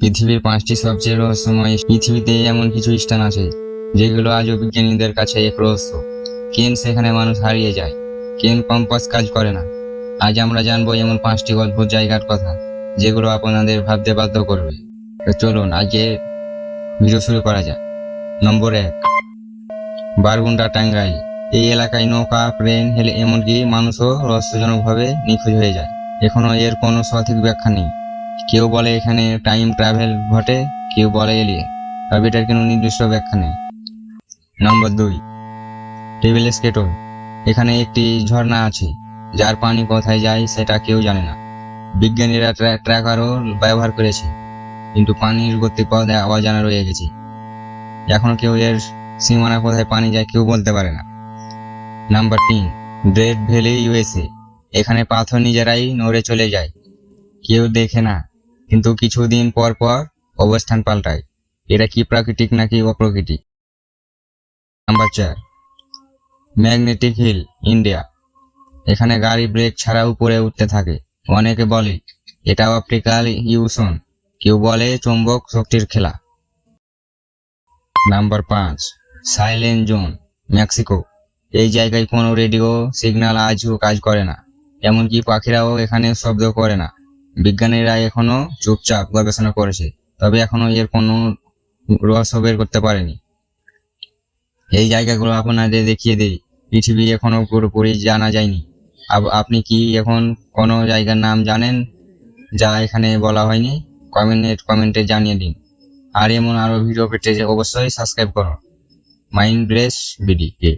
পৃথিবীর 5টি সবচেয়ে রহস্যময়। পৃথিবীতে এমন কিছু স্থান আছে যেগুলো আজও বিজ্ঞানীদের কাছে এক রহস্য। কেন সেখানে মানুষ হারিয়ে যায়, কেন কম্পাস কাজ করে না। আজ আমরা জানবো এমন 5টি অদ্ভুত জায়গার কথা যেগুলো আপনাদের ভাবতে বাধ্য করবে। তো চলুন আজকে ভিডিও শুরু করা যাক। নম্বর 1, বারগুন্ডা, টাঙ্গাইল। এই এলাকায় নৌকা, ট্রেন, হেলে এমনকি মানুষও রহস্যজনকভাবে নিখোঁজ হয়ে যায়। এখনো এর কোনো সঠিক ব্যাখ্যা নেই। কেউ বলে এখানে টাইম ট্রাভেল ঘটে, কেউ বলে এলিয়েন, তবে এটার কোনো নির্দিষ্ট ব্যাখ্যা নেই। নম্বর 2, ডেভিলস কেটল। এখানে একটি ঝর্ণা আছে যার পানি কোথায় যায় সেটা কেউ জানে না। বিজ্ঞানীরা ট্র্যাকারও ব্যবহার করেছে, কিন্তু পানির গতিপথ অজানা রয়ে গেছে। এখনো কেউ এর সীমানা কোথায় পানি যায় কেউ বলতে পারে না। Number 3, death valley, USA. এখানে পাথর নিজেরাই নড়ে চলে যায়, কেউ দেখে না, কিন্তু কিছুদিন পর পর অবস্থান পাল্টায়। এটা কি প্রাকৃতিক নাকি অপ্রাকৃতিক? Number 4, magnetic hill, India. এখানে গাড়ি ব্রেক ছাড়া উপরে উঠতে থাকে। অনেকে বলে এটা অপটিক্যাল ইলিউশন, কেউ বলে চৌম্বক শক্তির খেলা। Number 5, silent zone, Mexico. এই জায়গায় কোনো রেডিও সিগন্যাল আজও কাজ করে না, এমনকি পাখিরাও এখানে শব্দ করে না। বিজ্ঞানীরা এখনো চুপচাপ গবেষণা করেছে, তবে এখনো এর কোনো রহস্য বের করতে পারেনি। এই জায়গাগুলো আপনাদের দেখিয়ে দিই। পৃথিবী এখনো পুরোপুরি জানা যায়নি। আপনি কি এখন কোনো জায়গার নাম জানেন যা এখানে বলা হয়নি? কমেন্টে জানিয়ে দিন। আর এমন আরো ভিডিও পেতে অবশ্যই সাবস্ক্রাইব করুন মাইন্ডলেস বিডি কে।